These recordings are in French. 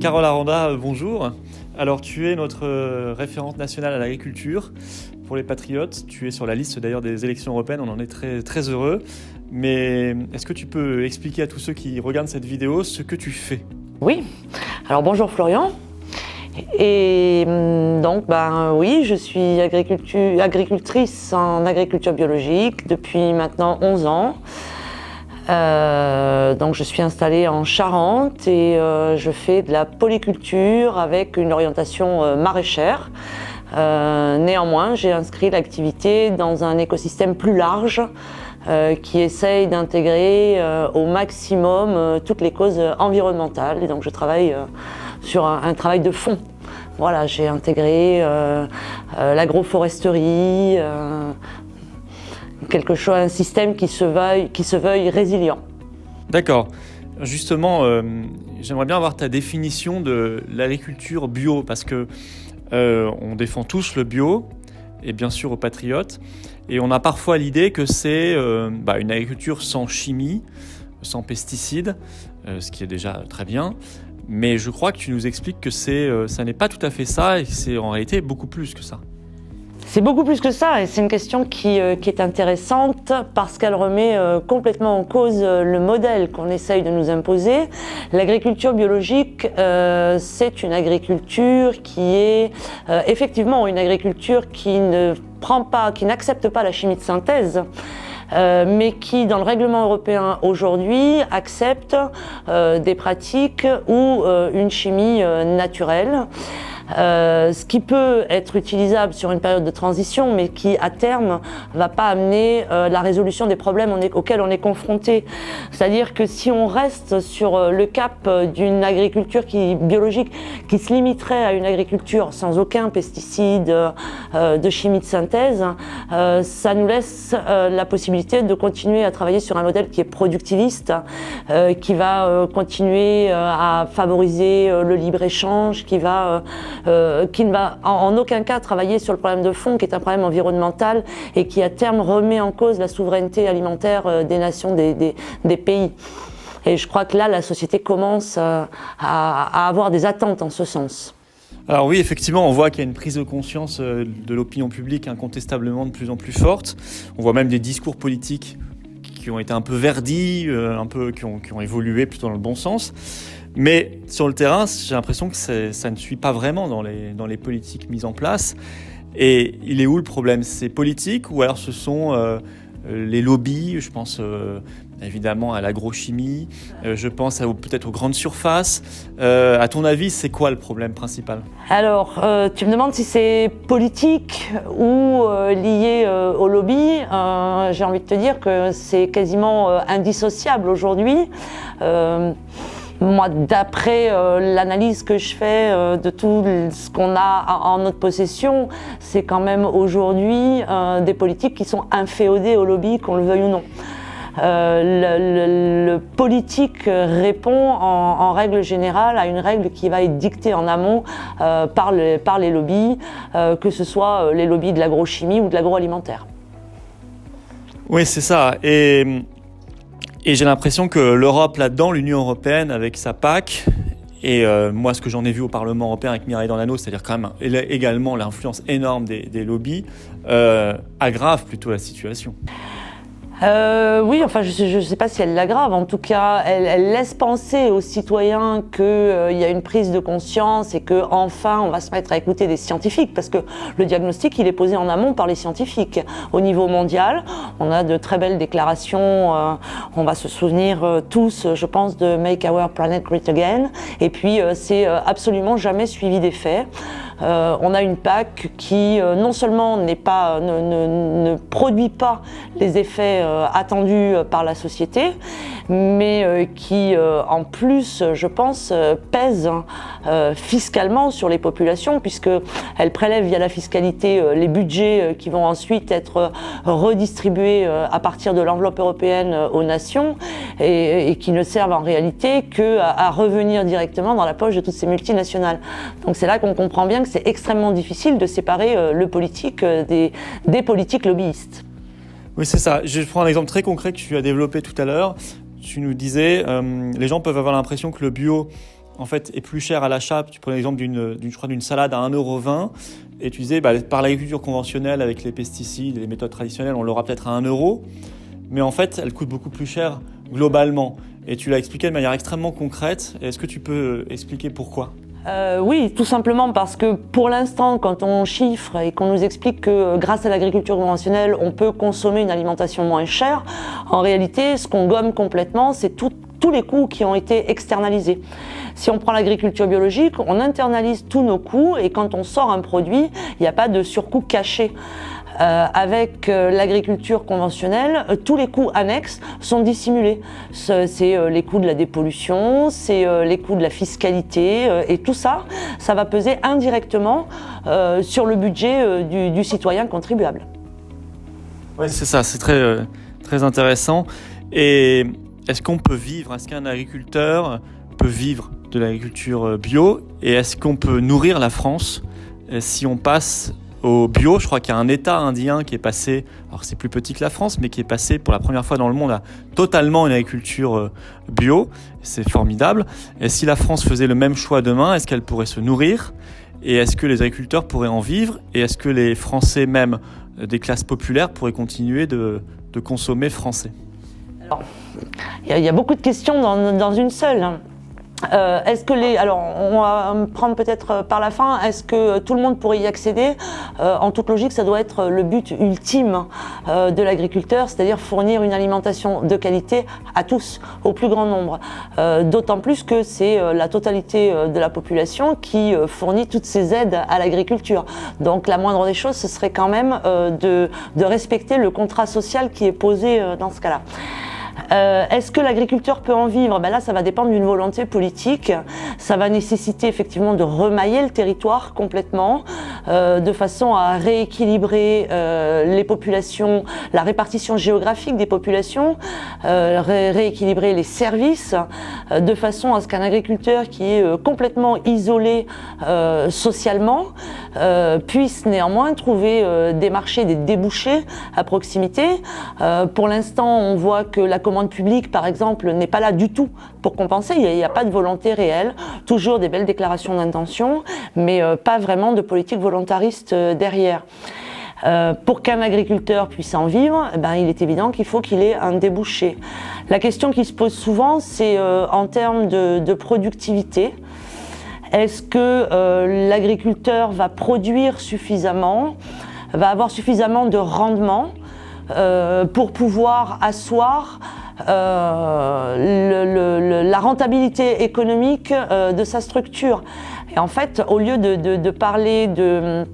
Carole Aranda, bonjour. Alors tu es notre référente nationale à l'agriculture pour les Patriotes. Tu es sur la liste d'ailleurs des élections européennes, on en est très, très heureux. Mais est-ce que tu peux expliquer à tous ceux qui regardent cette vidéo ce que tu fais ? Oui, alors bonjour Florian. Et donc oui, je suis agricultrice en agriculture biologique depuis maintenant 11 ans. Donc je suis installée en Charente et je fais de la polyculture avec une orientation maraîchère. Néanmoins, j'ai inscrit l'activité dans un écosystème plus large qui essaye d'intégrer au maximum toutes les causes environnementales. Et donc je travaille sur un travail de fond. Voilà, j'ai intégré l'agroforesterie, un système qui se veuille résilient. D'accord. Justement, j'aimerais bien avoir ta définition de l'agriculture bio, parce que on défend tous le bio, et bien sûr aux patriotes, et on a parfois l'idée que c'est une agriculture sans chimie, sans pesticides, ce qui est déjà très bien, mais je crois que tu nous expliques que ça n'est pas tout à fait ça, et que c'est en réalité beaucoup plus que ça. C'est beaucoup plus que ça, et c'est une question qui est intéressante parce qu'elle remet complètement en cause le modèle qu'on essaye de nous imposer. L'agriculture biologique, c'est une agriculture qui est effectivement une agriculture qui n'accepte pas la chimie de synthèse, mais qui, dans le règlement européen aujourd'hui, accepte des pratiques ou une chimie naturelle. Ce qui peut être utilisable sur une période de transition, mais qui à terme va pas amener la résolution des problèmes auxquels on est confronté. C'est-à-dire que si on reste sur le cap d'une agriculture biologique qui se limiterait à une agriculture sans aucun pesticide, de chimie de synthèse, ça nous laisse la possibilité de continuer à travailler sur un modèle qui est productiviste, qui va continuer à favoriser le libre-échange, qui ne va en aucun cas travailler sur le problème de fond, qui est un problème environnemental et qui à terme remet en cause la souveraineté alimentaire des nations, des pays. Et je crois que là, la société commence à avoir des attentes en ce sens. Alors oui, effectivement, on voit qu'il y a une prise de conscience de l'opinion publique incontestablement de plus en plus forte. On voit même des discours politiques qui ont été un peu verdis, qui ont évolué plutôt dans le bon sens. Mais sur le terrain, j'ai l'impression que ça ne suit pas vraiment dans les politiques mises en place. Et il est où le problème ? C'est politique ou alors ce sont les lobbies ? Je pense évidemment à l'agrochimie, je pense peut-être aux grandes surfaces. À ton avis, c'est quoi le problème principal ? Alors, tu me demandes si c'est politique ou lié au lobby. J'ai envie de te dire que c'est quasiment indissociable aujourd'hui. Moi, d'après l'analyse que je fais de tout ce qu'on a en notre possession, c'est quand même aujourd'hui des politiques qui sont inféodées au lobby, qu'on le veuille ou non. Le politique répond en règle générale à une règle qui va être dictée en amont par les lobbies, que ce soit les lobbies de l'agrochimie ou de l'agroalimentaire. Oui, c'est ça. Et j'ai l'impression que l'Europe là-dedans, l'Union européenne avec sa PAC, et moi ce que j'en ai vu au Parlement européen avec Mireille Dornano, c'est-à-dire quand même également l'influence énorme des lobbies, aggrave plutôt la situation. Oui, enfin, je ne sais pas si elle l'aggrave. En tout cas, elle laisse penser aux citoyens qu'il y a une prise de conscience et qu'enfin, on va se mettre à écouter des scientifiques, parce que le diagnostic, il est posé en amont par les scientifiques. Au niveau mondial, on a de très belles déclarations. On va se souvenir tous, je pense, de Make Our Planet Great Again. Et puis, c'est absolument jamais suivi des faits. On a une PAC qui non seulement ne produit pas les effets attendus par la société, mais qui en plus, je pense, pèse fiscalement sur les populations, puisqu'elle prélève via la fiscalité les budgets qui vont ensuite être redistribués à partir de l'enveloppe européenne aux nations et qui ne servent en réalité qu'à revenir directement dans la poche de toutes ces multinationales. Donc c'est là qu'on comprend bien que c'est extrêmement difficile de séparer le politique des politiques lobbyistes. Oui, c'est ça. Je prends un exemple très concret que tu as développé tout à l'heure. Tu nous disais, les gens peuvent avoir l'impression que le bio, en fait, est plus cher à l'achat. Tu prends l'exemple d'une salade à 1,20 €. Et tu disais, par l'agriculture conventionnelle, avec les pesticides et les méthodes traditionnelles, on l'aura peut-être à 1 €. Mais en fait, elle coûte beaucoup plus cher globalement. Et tu l'as expliqué de manière extrêmement concrète. Est-ce que tu peux expliquer pourquoi ? Oui, tout simplement parce que pour l'instant, quand on chiffre et qu'on nous explique que grâce à l'agriculture conventionnelle, on peut consommer une alimentation moins chère, en réalité, ce qu'on gomme complètement, c'est tous les coûts qui ont été externalisés. Si on prend l'agriculture biologique, on internalise tous nos coûts et quand on sort un produit, il n'y a pas de surcoût caché. Avec l'agriculture conventionnelle, tous les coûts annexes sont dissimulés. C'est les coûts de la dépollution, c'est les coûts de la fiscalité, et tout ça, ça va peser indirectement sur le budget du citoyen contribuable. Oui, c'est ça, c'est très, très intéressant. Et est-ce qu'un agriculteur peut vivre de l'agriculture bio, et est-ce qu'on peut nourrir la France si on passe au bio? Je crois qu'il y a un État indien qui est passé, alors c'est plus petit que la France, mais qui est passé pour la première fois dans le monde à totalement une agriculture bio. C'est formidable. Et si la France faisait le même choix demain, est-ce qu'elle pourrait se nourrir? Et est-ce que les agriculteurs pourraient en vivre? Et est-ce que les Français, même des classes populaires, pourraient continuer de consommer français? Alors, il y a beaucoup de questions dans une seule. Alors, on va prendre peut-être par la fin, est-ce que tout le monde pourrait y accéder? En toute logique, ça doit être le but ultime de l'agriculteur, c'est-à-dire fournir une alimentation de qualité à tous, au plus grand nombre. D'autant plus que c'est la totalité de la population qui fournit toutes ces aides à l'agriculture. Donc la moindre des choses, ce serait quand même de respecter le contrat social qui est posé dans ce cas-là. Est-ce que l'agriculteur peut en vivre? Là, ça va dépendre d'une volonté politique. Ça va nécessiter effectivement de remailler le territoire complètement, de façon à rééquilibrer les populations, la répartition géographique des populations, rééquilibrer les services, de façon à ce qu'un agriculteur qui est complètement isolé socialement puisse néanmoins trouver des marchés, des débouchés à proximité. Pour l'instant, on voit que la commande publique, par exemple, n'est pas là du tout pour compenser. Il n'y a pas de volonté réelle. Toujours des belles déclarations d'intention, mais pas vraiment de politique volontariste derrière. Pour qu'un agriculteur puisse en vivre, il est évident qu'il faut qu'il ait un débouché. La question qui se pose souvent, c'est en termes de productivité. Est-ce que l'agriculteur va produire suffisamment, va avoir suffisamment de rendement pour pouvoir asseoir la rentabilité économique de sa structure? Et en fait, au lieu de parler de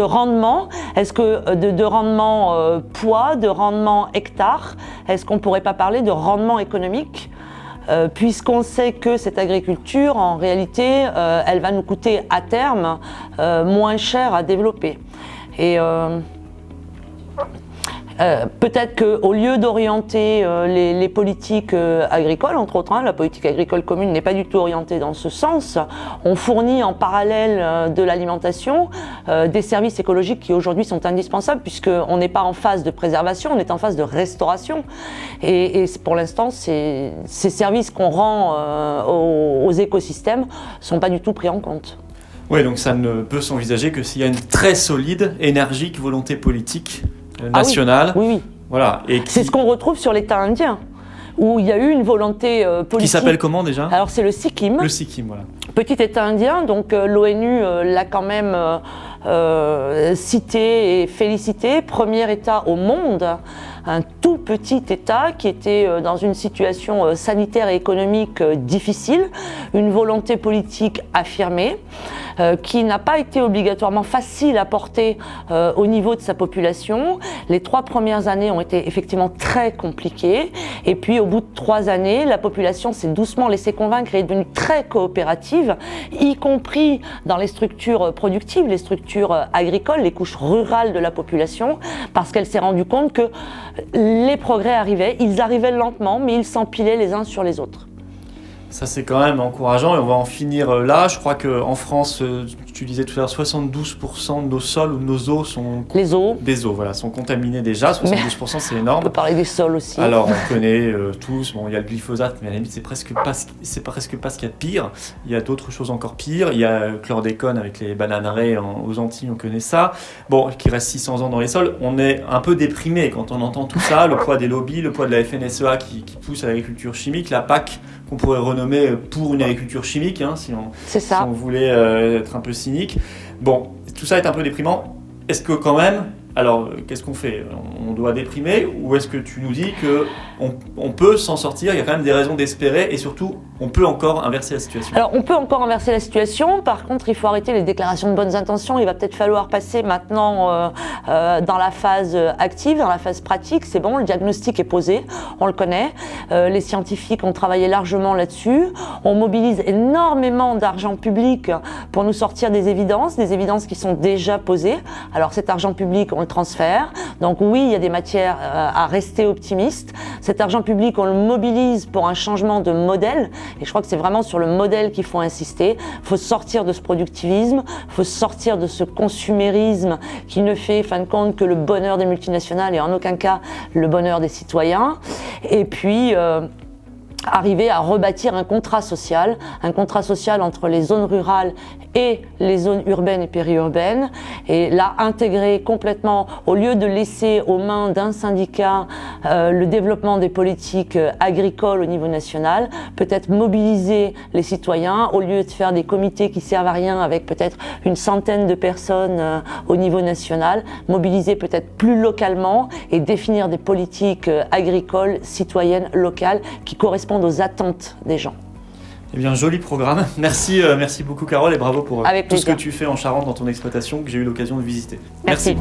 rendement, est-ce que de rendement poids, de rendement hectare, est-ce qu'on ne pourrait pas parler de rendement économique? Puisqu'on sait que cette agriculture, en réalité, elle va nous coûter à terme moins cher à développer. Et peut-être qu'au lieu d'orienter les politiques agricoles, entre autres, la politique agricole commune n'est pas du tout orientée dans ce sens, on fournit en parallèle de l'alimentation des services écologiques qui aujourd'hui sont indispensables, puisqu'on n'est pas en phase de préservation, on est en phase de restauration. Et pour l'instant, ces services qu'on rend aux écosystèmes ne sont pas du tout pris en compte. Oui, donc ça ne peut s'envisager que s'il y a une très solide, énergique volonté politique nationale. Ah oui. Voilà. C'est ce qu'on retrouve sur l'État indien, où il y a eu une volonté politique. Qui s'appelle comment déjà? Alors c'est le Sikkim. Le Sikkim, voilà. Petit État indien, donc l'ONU l'a quand même cité et félicité. Premier État au monde, un tout petit État qui était dans une situation sanitaire et économique difficile, une volonté politique affirmée, qui n'a pas été obligatoirement facile à porter au niveau de sa population. Les 3 premières années ont été effectivement très compliquées, et puis au bout de 3 années, la population s'est doucement laissée convaincre et est devenue très coopérative, y compris dans les structures productives, les structures agricoles, les couches rurales de la population, parce qu'elle s'est rendue compte que les progrès arrivaient, ils arrivaient lentement, mais ils s'empilaient les uns sur les autres. Ça, c'est quand même encourageant, et on va en finir là. Je crois qu'en France, tu disais tout à l'heure, 72% de nos sols ou de nos eaux sont... Les eaux. Des eaux, voilà, sont contaminés déjà. 72%, c'est On énorme. peut parler des sols aussi. Alors, on connaît tous, bon, il y a le glyphosate, mais à la limite, c'est presque pas ce qu'il y a de pire. Il y a d'autres choses encore pires. Il y a le chlordécone avec les bananeraies aux Antilles, on connaît ça. Bon, qui reste 600 ans dans les sols. On est un peu déprimé quand on entend tout ça, le poids des lobbies, le poids de la FNSEA qui pousse à l'agriculture chimique, la PAC qu'on pourrait renommer pour une agriculture chimique, hein, si on voulait être un peu cynique. Bon, tout ça est un peu déprimant. Est-ce que quand même, alors qu'est-ce qu'on fait? On doit déprimer, ou est-ce que tu nous dis qu'on peut s'en sortir? Il y a quand même des raisons d'espérer, et surtout, on peut encore inverser la situation. Alors, on peut encore inverser la situation. Par contre, il faut arrêter les déclarations de bonnes intentions. Il va peut-être falloir passer maintenant dans la phase active, dans la phase pratique. C'est bon, le diagnostic est posé, on le connaît. Les scientifiques ont travaillé largement là-dessus. On mobilise énormément d'argent public pour nous sortir des évidences qui sont déjà posées. Alors, cet argent public, on le transfère. Donc oui, il y a des matières à rester optimiste. Cet argent public, on le mobilise pour un changement de modèle. Et je crois que c'est vraiment sur le modèle qu'il faut insister. Il faut sortir de ce productivisme, il faut sortir de ce consumérisme qui ne fait, fin de compte, que le bonheur des multinationales et en aucun cas le bonheur des citoyens. Et puis... arriver à rebâtir un contrat social entre les zones rurales et les zones urbaines et périurbaines, et là intégrer complètement, au lieu de laisser aux mains d'un syndicat le développement des politiques agricoles au niveau national, peut-être mobiliser les citoyens, au lieu de faire des comités qui servent à rien avec peut-être une centaine de personnes au niveau national, mobiliser peut-être plus localement et définir des politiques agricoles, citoyennes, locales qui correspondent aux attentes des gens. Eh bien, joli programme. Merci beaucoup Carole, et bravo pour Avec tout ce plaisir. que tu fais en Charente dans ton exploitation que j'ai eu l'occasion de visiter. Merci.